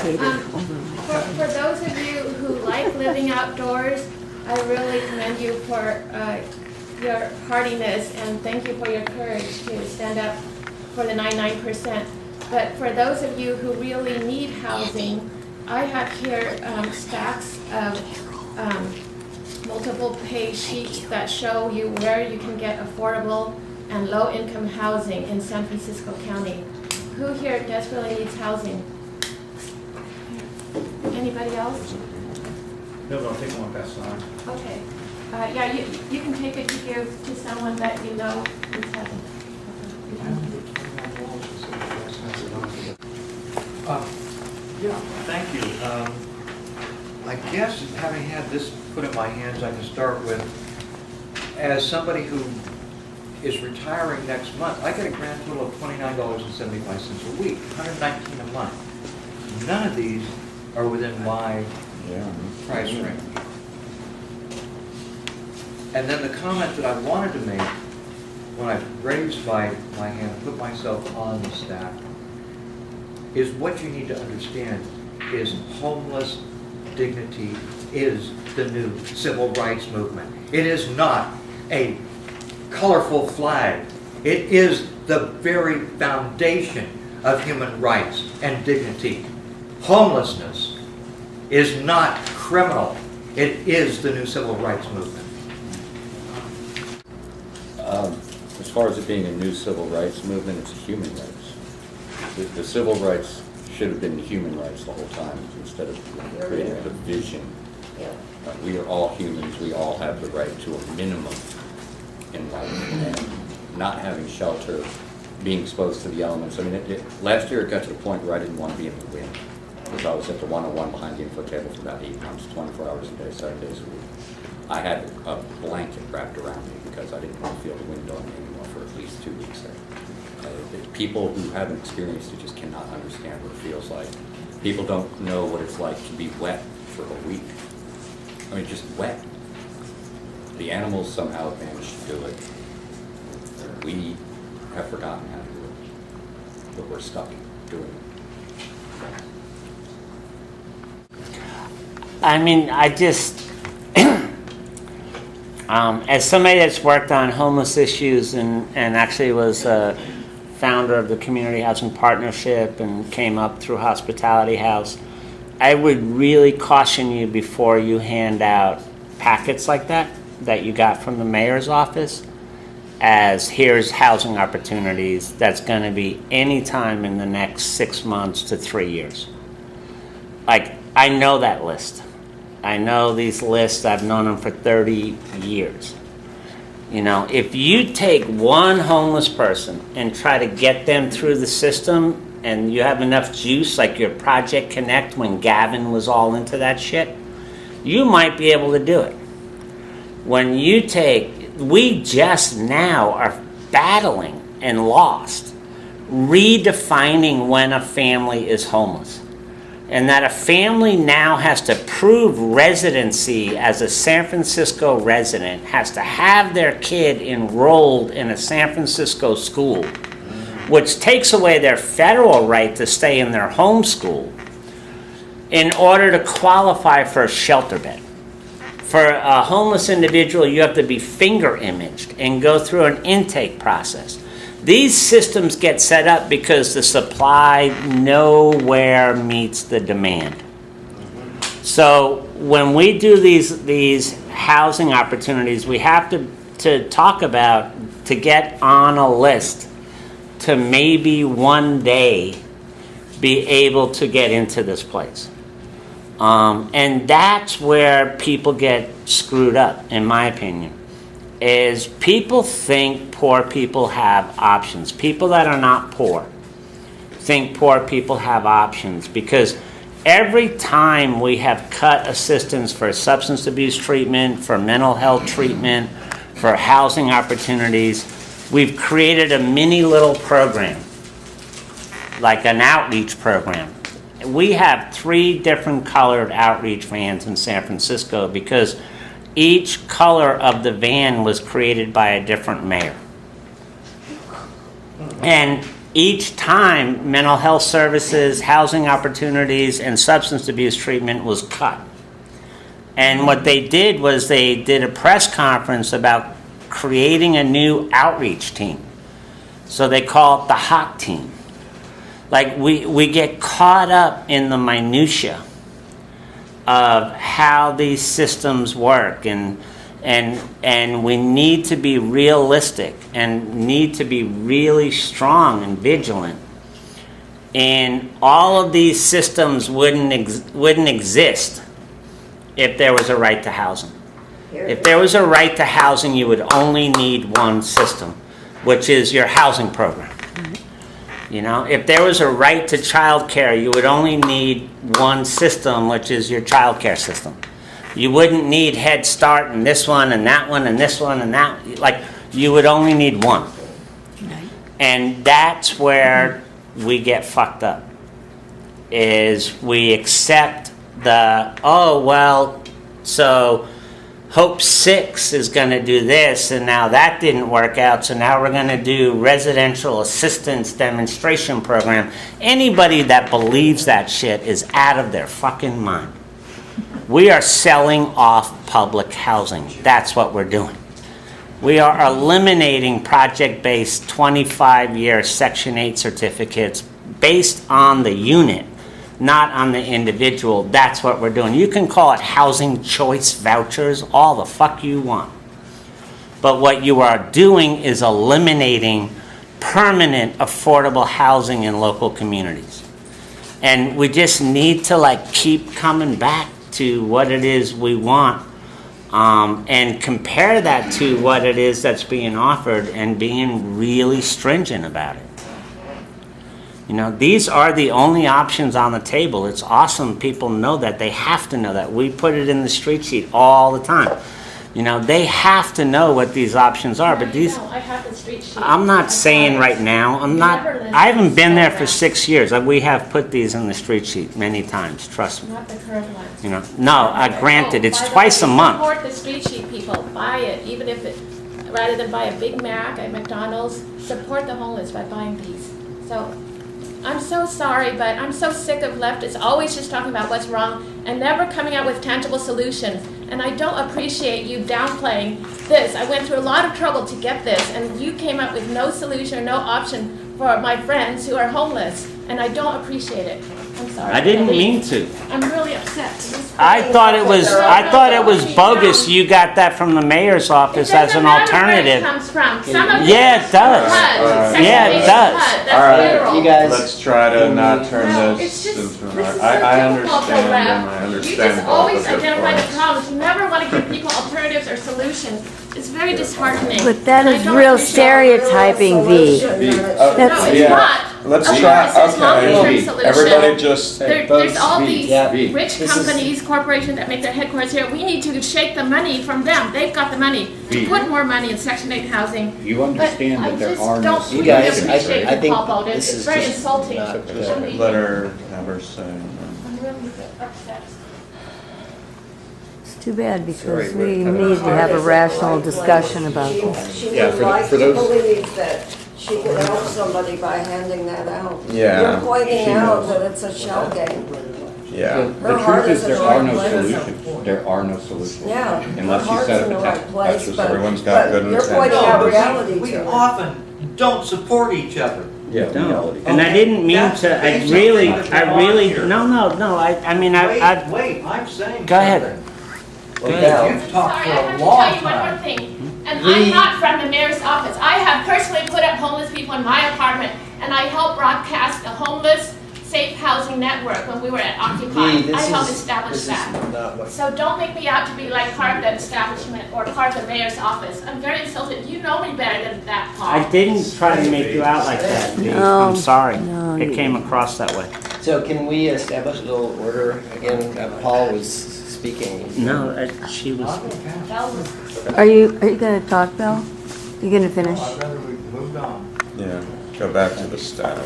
For those of you who like living outdoors, I really commend you for your hardiness, and thank you for your courage to stand up for the 99%. But for those of you who really need housing, I have here stacks of multiple page sheets that show you where you can get affordable and low-income housing in San Francisco County. Who here desperately needs housing? Anybody else? No, but I'll take one pass on. Okay. Yeah, you can take it to give to someone that you know needs housing. Yeah, thank you. I guess having had this put in my hands, I can start with, as somebody who is retiring next month, I get a grand total of $29.75 a week, $119 a month. None of these are within my price range. And then the comment that I wanted to make when I raised my hand and put myself on the stack is what you need to understand is homeless dignity is the new civil rights movement. It is not a colorful flag. It is the very foundation of human rights and dignity. Homelessness is not criminal. It is the new civil rights movement. As far as it being a new civil rights movement, it's human rights. The civil rights should have been human rights the whole time instead of creating a division. We are all humans. We all have the right to a minimum in life. And not having shelter, being exposed to the elements. I mean, last year it got to the point where I didn't want to be in the wind because I was at the 101 behind the info table for about 8 months, 24 hours a day, 7 days a week. I had a blanket wrapped around me because I didn't want to feel the wind on me anymore for at least 2 weeks there. People who haven't experienced it just cannot understand what it feels like. People don't know what it's like to be wet for a week. I mean, just wet. The animals somehow managed to do it. We have forgotten how to do it, but we're stuck doing it. I mean, I just, as somebody that's worked on homeless issues and actually was a founder of the Community Housing Partnership and came up through Hospitality House, I would really caution you before you hand out packets like that you got from the mayor's office as here's housing opportunities that's going to be any time in the next 6 months to 3 years. Like, I know that list. I know these lists. I've known them for 30 years. You know, if you take one homeless person and try to get them through the system and you have enough juice, like your Project Connect when Gavin was all into that shit, you might be able to do it. When you take, we just now are battling and lost, redefining when a family is homeless. And that a family now has to prove residency as a San Francisco resident, has to have their kid enrolled in a San Francisco school, which takes away their federal right to stay in their home school, in order to qualify for a shelter bed. For a homeless individual, you have to be finger imaged and go through an intake process. These systems get set up because the supply nowhere meets the demand. So when we do these housing opportunities, we have to talk about, to get on a list to maybe one day be able to get into this place. And that's where people get screwed up, in my opinion. Is people think poor people have options. People that are not poor think poor people have options, because every time we have cut assistance for substance abuse treatment, for mental health treatment, for housing opportunities, we've created a mini little program, like an outreach program. We have 3 different colored outreach vans in San Francisco because each color of the van was created by a different mayor. And each time mental health services, housing opportunities, and substance abuse treatment was cut. And what they did was they did a press conference about creating a new outreach team. So they call it the HOT team. Like we get caught up in the minutia of how these systems work, and we need to be realistic and need to be really strong and vigilant. And all of these systems wouldn't exist if there was a right to housing. If there was a right to housing, you would only need one system, which is your housing program. You know, if there was a right to child care, you would only need one system, which is your child care system. You wouldn't need Head Start and this one and that one and this one and that. Like, you would only need one. And that's where we get fucked up, is we accept the, oh, well, so Hope 6 is going to do this, and now that didn't work out, so now we're going to do residential assistance demonstration program. Anybody that believes that shit is out of their fucking mind. We are selling off public housing. That's what we're doing. We are eliminating project-based 25-year Section 8 certificates based on the unit, not on the individual. That's what we're doing. You can call it housing choice vouchers, all the fuck you want. But what you are doing is eliminating permanent affordable housing in local communities. And we just need to like keep coming back to what it is we want, and compare that to what it is that's being offered and being really stringent about it. You know, these are the only options on the table. It's awesome people know that. They have to know that. We put it in the street sheet all the time. You know, they have to know what these options are. But these, I have the street sheet. I'm not saying right now, I haven't been there for 6 years. We have put these in the street sheet many times, trust me. Not the current ones. You know, no, granted, it's By the twice a way, month. Support the street sheet people, buy it, even if it, rather than buy a Big Mac at McDonald's, support the homeless by buying these. So, I'm so sorry, but I'm so sick of leftists always just talking about what's wrong and never coming out with tangible solutions. And I don't appreciate you downplaying this. I went through a lot of trouble to get this, and you came up with no solution or no option for my friends who are homeless, and I don't appreciate it. I'm sorry. I didn't mean to. I'm really upset. I thought it was bogus. You got that from the mayor's office as an alternative. It comes from. Some of Yeah, it does. Yeah, it does. All right, you guys. Let's try to not turn No, this it's just, into this is an so I difficult to understand, wrap. and I understand You just both always of your identify the points. problems. You never want to give people alternatives or solutions. It's very disheartening. But that And I is don't real appreciate it. stereotyping, V. No, it's Yeah. not. Let's Of try, course, it's long-term okay, solution. everybody just, There's all these Yeah. rich companies, corporations that make their headquarters here. We need to shake the money from them. They've got the money to put more money in Section 8 housing. You understand But that there I just are no don't You really guys, appreciate I you, think Paul Boden. this It's is very just insulting. not Shouldn't just be let here. her have her say. I'm really upset. It's too bad because Sorry, we we're coming need to have a rational discussion about this. She Yeah, would for like for to those- believe that she could help somebody by handing that out. Yeah, You're pointing she out knows. that it's a shell game. Yeah. The Her heart truth is, is in there the are right no place. solutions. There are no solutions. Yeah, Unless her you heart's set in up the a right place, just but, everyone's got good but you're intent. pointing No, out but reality we to her. often don't support each other. Yeah, No. And I didn't mean That's to, the I basic really, thing that's wrong here. no, I mean, I, Wait, I'm saying Go ahead. something. Well, You've talked Sorry, for I have a to long tell you one more time. thing. And I'm not from the mayor's office. I have personally put up homeless people in my apartment, and I helped broadcast the homeless safe housing network when we were at Occupy. I helped establish that. So don't make me out to be like part of the establishment or part of the mayor's office. I'm very insulted. You know me better than that, Paul. I didn't try to make you out like that, Dee. No, I'm sorry. no, It you- came across that way. So can we establish a little order? Again, Paul was speaking. No, she was, Are you gonna talk, Bill? You gonna finish? I'd rather we moved on. Yeah, go back to the staff.